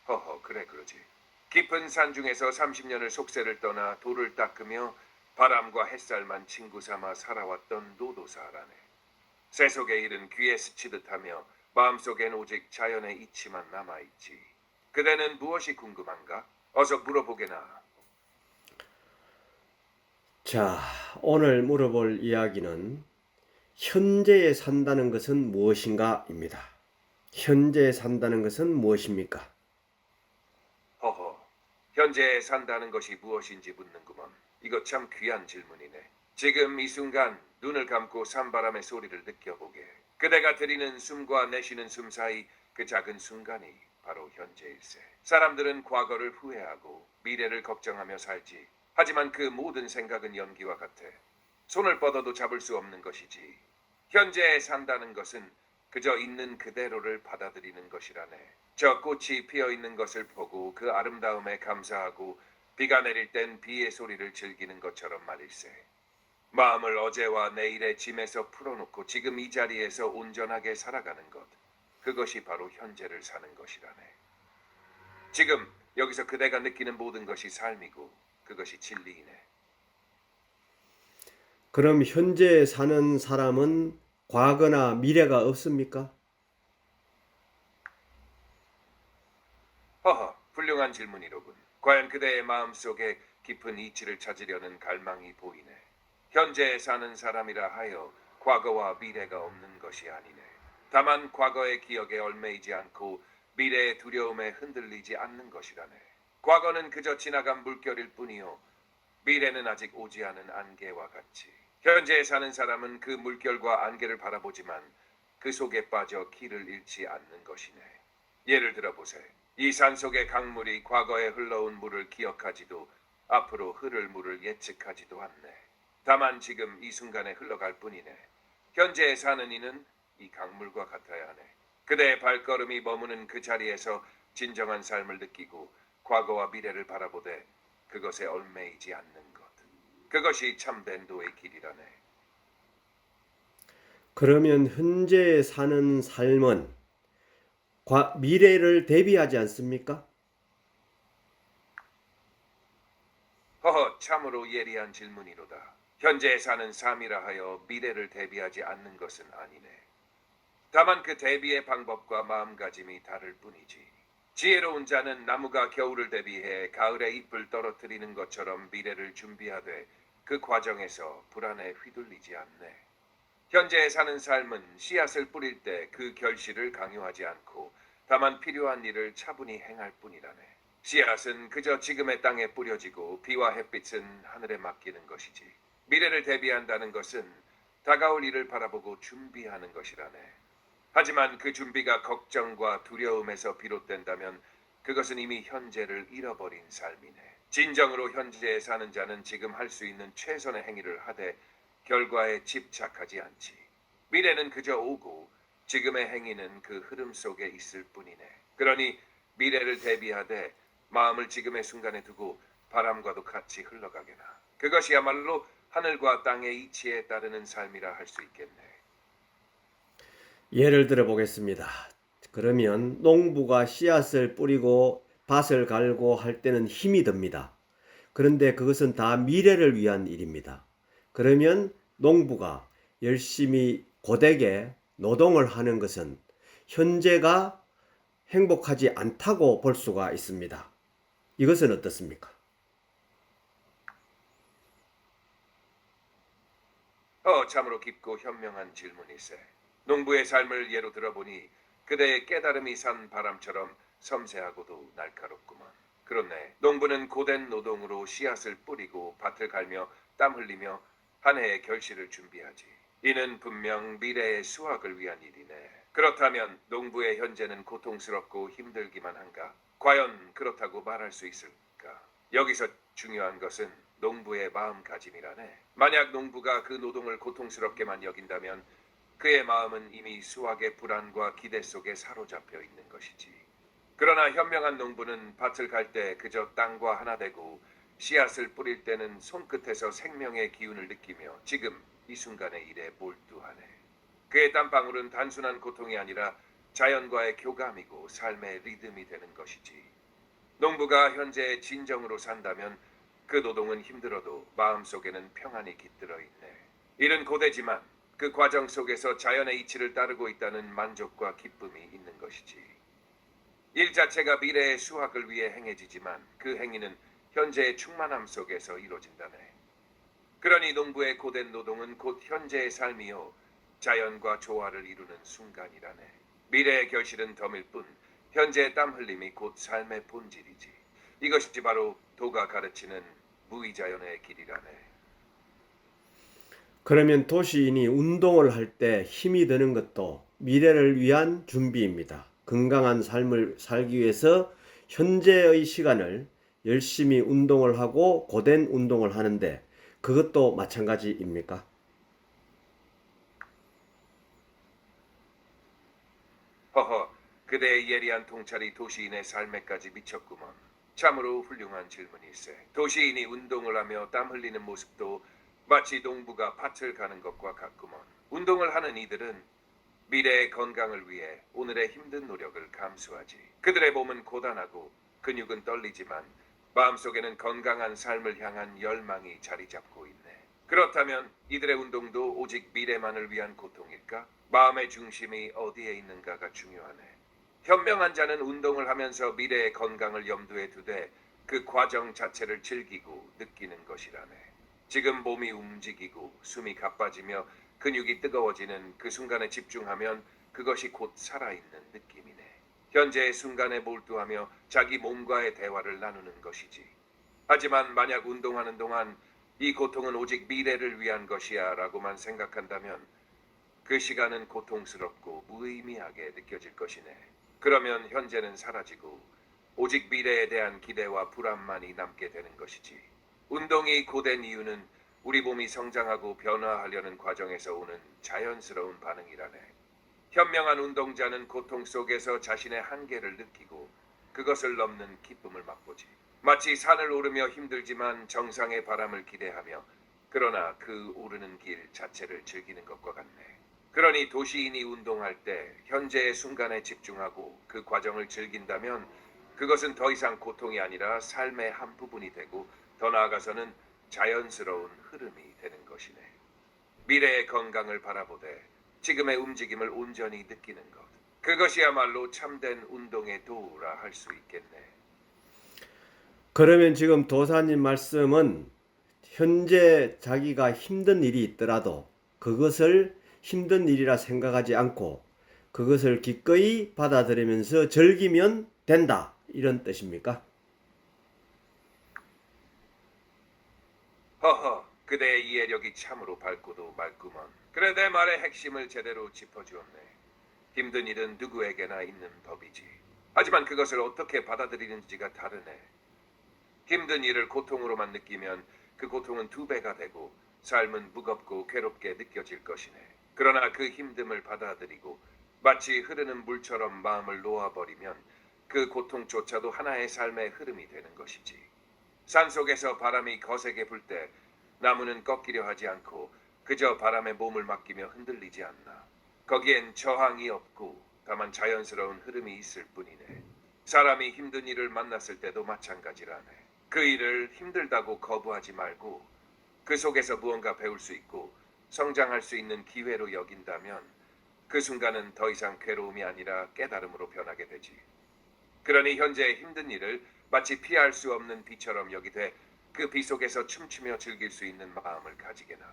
허허, 그래 그러지. 깊은 산 중에서 30년을 속세를 떠나 돌을 닦으며 바람과 햇살만 친구 삼아 살아왔던 노도사라네. 세속의 일은 귀에 스치듯하며 마음속엔 오직 자연의 이치만 남아있지. 그대는 무엇이 궁금한가? 어서 물어보게나. 자, 오늘 물어볼 이야기는 현재에 산다는 것은 무엇인가입니다. 현재에 산다는 것은 무엇입니까? 허허, 현재 산다는 것이 무엇인지 묻는구먼. 이거 참 귀한 질문이네. 지금 이 순간 눈을 감고 산바람의 소리를 느껴보게. 그대가 들이는 숨과 내쉬는 숨 사이 그 작은 순간이 바로 현재일세. 사람들은 과거를 후회하고 미래를 걱정하며 살지. 하지만 그 모든 생각은 연기와 같아. 손을 뻗어도 잡을 수 없는 것이지. 현재에 산다는 것은 그저 있는 그대로를 받아들이는 것이라네. 저 꽃이 피어 있는 것을 보고 그 아름다움에 감사하고 비가 내릴 땐 비의 소리를 즐기는 것처럼 말일세. 마음을 어제와 내일의 짐에서 풀어놓고 지금 이 자리에서 온전하게 살아가는 것. 그것이 바로 현재를 사는 것이라네. 지금 여기서 그대가 느끼는 모든 것이 삶이고 그것이 진리이네. 그럼 현재에 사는 사람은 과거나 미래가 없습니까? 허허, 훌륭한 질문이로군. 과연 그대의 마음속에 깊은 이치를 찾으려는 갈망이 보이네. 현재에 사는 사람이라 하여 과거와 미래가 없는 것이 아니네. 다만 과거의 기억에 얽매이지 않고 미래의 두려움에 흔들리지 않는 것이라네. 과거는 그저 지나간 물결일 뿐이요. 미래는 아직 오지 않은 안개와 같이. 현재에 사는 사람은 그 물결과 안개를 바라보지만 그 속에 빠져 길을 잃지 않는 것이네. 예를 들어보세. 이 산속의 강물이 과거에 흘러온 물을 기억하지도 앞으로 흐를 물을 예측하지도 않네. 다만 지금 이 순간에 흘러갈 뿐이네. 현재에 사는 이는 이 강물과 같아야 하네. 그대의 발걸음이 머무는 그 자리에서 진정한 삶을 느끼고 과거와 미래를 바라보되 그것에 얽매이지 않는 것. 그것이 참된 도의 길이라네. 그러면 현재에 사는 삶은 미래를 대비하지 않습니까? 허허, 참으로 예리한 질문이로다. 현재에 사는 삶이라 하여 미래를 대비하지 않는 것은 아니네. 다만 그 대비의 방법과 마음가짐이 다를 뿐이지. 지혜로운 자는 나무가 겨울을 대비해 가을에 잎을 떨어뜨리는 것처럼 미래를 준비하되 그 과정에서 불안에 휘둘리지 않네. 현재에 사는 삶은 씨앗을 뿌릴 때 그 결실을 강요하지 않고 다만 필요한 일을 차분히 행할 뿐이라네. 씨앗은 그저 지금의 땅에 뿌려지고 비와 햇빛은 하늘에 맡기는 것이지. 미래를 대비한다는 것은 다가올 일을 바라보고 준비하는 것이라네. 하지만 그 준비가 걱정과 두려움에서 비롯된다면 그것은 이미 현재를 잃어버린 삶이네. 진정으로 현재에 사는 자는 지금 할 수 있는 최선의 행위를 하되 결과에 집착하지 않지. 미래는 그저 오고 지금의 행위는 그 흐름 속에 있을 뿐이네. 그러니 미래를 대비하되 마음을 지금의 순간에 두고 바람과도 같이 흘러가게나. 그것이야말로 하늘과 땅의 이치에 따르는 삶이라 할 수 있겠네. 예를 들어 보겠습니다. 그러면 농부가 씨앗을 뿌리고 밭을 갈고 할 때는 힘이 듭니다. 그런데 그것은 다 미래를 위한 일입니다. 그러면 농부가 열심히 고되게 노동을 하는 것은 현재가 행복하지 않다고 볼 수가 있습니다. 이것은 어떻습니까? 참으로 깊고 현명한 질문일세. 농부의 삶을 예로 들어보니 그대의 깨달음이 산 바람처럼 섬세하고도 날카롭구먼. 그렇네. 농부는 고된 노동으로 씨앗을 뿌리고 밭을 갈며 땀 흘리며 한 해의 결실을 준비하지. 이는 분명 미래의 수확을 위한 일이네. 그렇다면 농부의 현재는 고통스럽고 힘들기만 한가? 과연 그렇다고 말할 수 있을까? 여기서 중요한 것은 농부의 마음가짐이라네. 만약 농부가 그 노동을 고통스럽게만 여긴다면 그의 마음은 이미 수확의 불안과 기대 속에 사로잡혀 있는 것이지. 그러나 현명한 농부는 밭을 갈 때 그저 땅과 하나 되고 씨앗을 뿌릴 때는 손끝에서 생명의 기운을 느끼며 지금 이 순간의 일에 몰두하네. 그의 땀방울은 단순한 고통이 아니라 자연과의 교감이고 삶의 리듬이 되는 것이지. 농부가 현재 진정으로 산다면 그 노동은 힘들어도 마음속에는 평안이 깃들어 있네. 일은 고되지만 그 과정 속에서 자연의 이치를 따르고 있다는 만족과 기쁨이 있는 것이지. 일 자체가 미래의 수확을 위해 행해지지만 그 행위는 현재의 충만함 속에서 이루어진다네. 그러니 농부의 고된 노동은 곧 현재의 삶이요 자연과 조화를 이루는 순간이라네. 미래의 결실은 덤일 뿐 현재의 땀 흘림이 곧 삶의 본질이지. 이것이 바로 도가 가르치는 무의자연의 길이라네. 그러면 도시인이 운동을 할 때 힘이 드는 것도 미래를 위한 준비입니다. 건강한 삶을 살기 위해서 현재의 시간을 열심히 운동을 하고 고된 운동을 하는데 그것도 마찬가지입니까? 허허, 그대의 예리한 통찰이 도시인의 삶에까지 미쳤구먼. 참으로 훌륭한 질문일세. 도시인이 운동을 하며 땀 흘리는 모습도 마치 농부가 밭을 가는 것과 같구먼. 운동을 하는 이들은 미래의 건강을 위해 오늘의 힘든 노력을 감수하지. 그들의 몸은 고단하고 근육은 떨리지만 마음속에는 건강한 삶을 향한 열망이 자리 잡고 있네. 그렇다면 이들의 운동도 오직 미래만을 위한 고통일까? 마음의 중심이 어디에 있는가가 중요하네. 현명한 자는 운동을 하면서 미래의 건강을 염두에 두되 그 과정 자체를 즐기고 느끼는 것이라네. 지금 몸이 움직이고 숨이 가빠지며 근육이 뜨거워지는 그 순간에 집중하면 그것이 곧 살아있는 느낌이네. 현재의 순간에 몰두하며 자기 몸과의 대화를 나누는 것이지. 하지만 만약 운동하는 동안 이 고통은 오직 미래를 위한 것이야 라고만 생각한다면 그 시간은 고통스럽고 무의미하게 느껴질 것이네. 그러면 현재는 사라지고 오직 미래에 대한 기대와 불안만이 남게 되는 것이지. 운동이 고된 이유는 우리 몸이 성장하고 변화하려는 과정에서 오는 자연스러운 반응이라네. 현명한 운동자는 고통 속에서 자신의 한계를 느끼고 그것을 넘는 기쁨을 맛보지. 마치 산을 오르며 힘들지만 정상의 바람을 기대하며 그러나 그 오르는 길 자체를 즐기는 것과 같네. 그러니 도시인이 운동할 때 현재의 순간에 집중하고 그 과정을 즐긴다면 그것은 더 이상 고통이 아니라 삶의 한 부분이 되고 더 나아가서는 자연스러운 흐름이 되는 것이네. 미래의 건강을 바라보되 지금의 움직임을 온전히 느끼는 것. 그것이야말로 참된 운동의 도우라 할 수 있겠네. 그러면 지금 도사님 말씀은 현재 자기가 힘든 일이 있더라도 그것을 힘든 일이라 생각하지 않고 그것을 기꺼이 받아들이면서 즐기면 된다. 이런 뜻입니까? 허허, 그대의 이해력이 참으로 밝고도 맑구먼. 그래 내 말의 핵심을 제대로 짚어주었네. 힘든 일은 누구에게나 있는 법이지. 하지만 그것을 어떻게 받아들이는지가 다르네. 힘든 일을 고통으로만 느끼면 그 고통은 두 배가 되고 삶은 무겁고 괴롭게 느껴질 것이네. 그러나 그 힘듦을 받아들이고 마치 흐르는 물처럼 마음을 놓아버리면 그 고통조차도 하나의 삶의 흐름이 되는 것이지. 산속에서 바람이 거세게 불 때 나무는 꺾이려 하지 않고 그저 바람에 몸을 맡기며 흔들리지 않나. 거기엔 저항이 없고 다만 자연스러운 흐름이 있을 뿐이네. 사람이 힘든 일을 만났을 때도 마찬가지라네. 그 일을 힘들다고 거부하지 말고 그 속에서 무언가 배울 수 있고 성장할 수 있는 기회로 여긴다면 그 순간은 더 이상 괴로움이 아니라 깨달음으로 변하게 되지. 그러니 현재 힘든 일을 마치 피할 수 없는 비처럼 여기되 그 비 속에서 춤추며 즐길 수 있는 마음을 가지게나.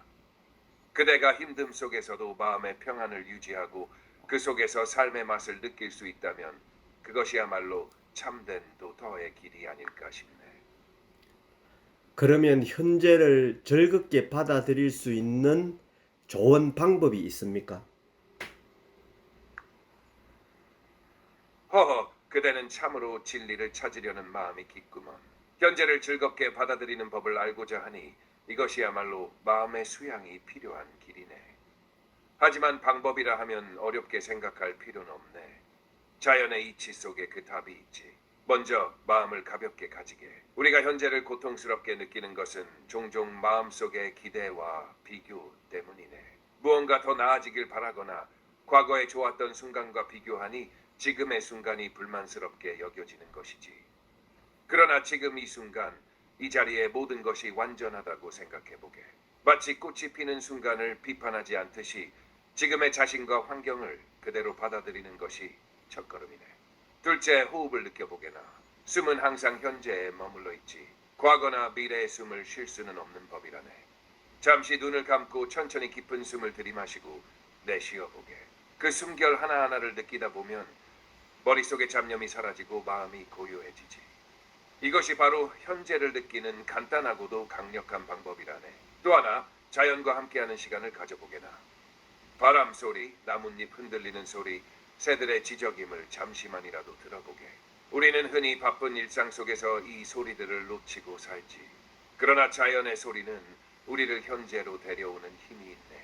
그대가 힘듦 속에서도 마음의 평안을 유지하고 그 속에서 삶의 맛을 느낄 수 있다면 그것이야말로 참된 도터의 길이 아닐까 싶네. 그러면 현재를 즐겁게 받아들일 수 있는 좋은 방법이 있습니까? 허허, 그대는 참으로 진리를 찾으려는 마음이 깊구먼. 현재를 즐겁게 받아들이는 법을 알고자 하니 이것이야말로 마음의 수양이 필요한 길이네. 하지만 방법이라 하면 어렵게 생각할 필요는 없네. 자연의 이치 속에 그 답이 있지. 먼저 마음을 가볍게 가지게. 우리가 현재를 고통스럽게 느끼는 것은 종종 마음속의 기대와 비교 때문이네. 무언가 더 나아지길 바라거나 과거에 좋았던 순간과 비교하니 지금의 순간이 불만스럽게 여겨지는 것이지. 그러나 지금 이 순간, 이 자리에 모든 것이 완전하다고 생각해보게. 마치 꽃이 피는 순간을 비판하지 않듯이 지금의 자신과 환경을 그대로 받아들이는 것이 첫걸음이네. 둘째, 호흡을 느껴보게나. 숨은 항상 현재에 머물러 있지. 과거나 미래의 숨을 쉴 수는 없는 법이라네. 잠시 눈을 감고 천천히 깊은 숨을 들이마시고 내쉬어보게. 그 숨결 하나하나를 느끼다 보면 머릿속의 잡념이 사라지고 마음이 고요해지지. 이것이 바로 현재를 느끼는 간단하고도 강력한 방법이라네. 또 하나, 자연과 함께하는 시간을 가져보게나. 바람 소리, 나뭇잎 흔들리는 소리, 새들의 지저귐을 잠시만이라도 들어보게. 우리는 흔히 바쁜 일상 속에서 이 소리들을 놓치고 살지. 그러나 자연의 소리는 우리를 현재로 데려오는 힘이 있네.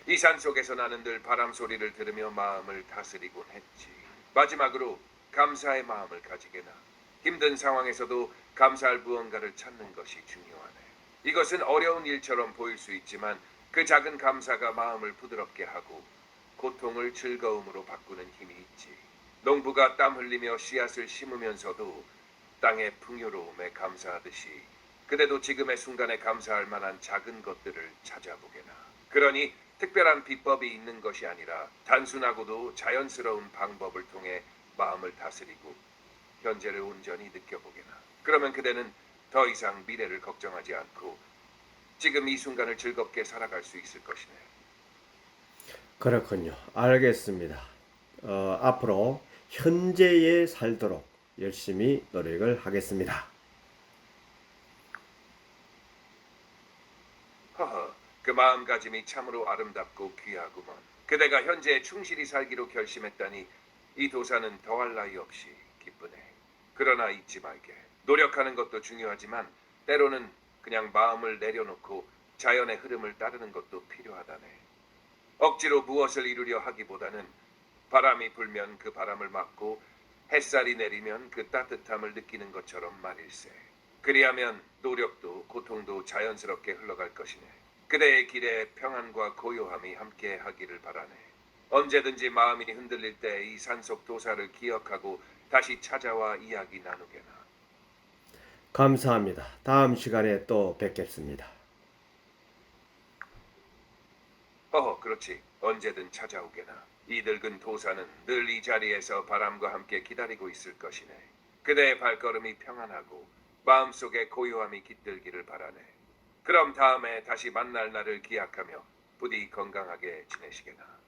이 산 속에서 나는 늘 바람 소리를 들으며 마음을 다스리곤 했지. 마지막으로 감사의 마음을 가지게나. 힘든 상황에서도 감사할 무언가를 찾는 것이 중요하네. 이것은 어려운 일처럼 보일 수 있지만 그 작은 감사가 마음을 부드럽게 하고 고통을 즐거움으로 바꾸는 힘이 있지. 농부가 땀 흘리며 씨앗을 심으면서도 땅의 풍요로움에 감사하듯이 그대도 지금의 순간에 감사할 만한 작은 것들을 찾아보게나. 그러니 특별한 비법이 있는 것이 아니라 단순하고도 자연스러운 방법을 통해 마음을 다스리고 현재를 온전히 느껴보게나. 그러면 그대는 더 이상 미래를 걱정하지 않고 지금 이 순간을 즐겁게 살아갈 수 있을 것이네. 그렇군요. 알겠습니다. 앞으로 현재에 살도록 열심히 노력을 하겠습니다. 허허, 그 마음가짐이 참으로 아름답고 귀하구먼. 그대가 현재에 충실히 살기로 결심했다니 이 도사는 더할 나위 없이 기쁘네. 그러나 잊지 말게. 노력하는 것도 중요하지만 때로는 그냥 마음을 내려놓고 자연의 흐름을 따르는 것도 필요하다네. 억지로 무엇을 이루려 하기보다는 바람이 불면 그 바람을 맞고 햇살이 내리면 그 따뜻함을 느끼는 것처럼 말일세. 그리하면 노력도 고통도 자연스럽게 흘러갈 것이네. 그대의 길에 평안과 고요함이 함께 하기를 바라네. 언제든지 마음이 흔들릴 때 이 산속 도사를 기억하고 다시 찾아와 이야기 나누게나. 감사합니다. 다음 시간에 또 뵙겠습니다. 그렇지. 언제든 찾아오게나. 이 늙은 도사는 늘 이 자리에서 바람과 함께 기다리고 있을 것이네. 그대의 발걸음이 평안하고 마음속에 고요함이 깃들기를 바라네. 그럼 다음에 다시 만날 날을 기약하며 부디 건강하게 지내시게나.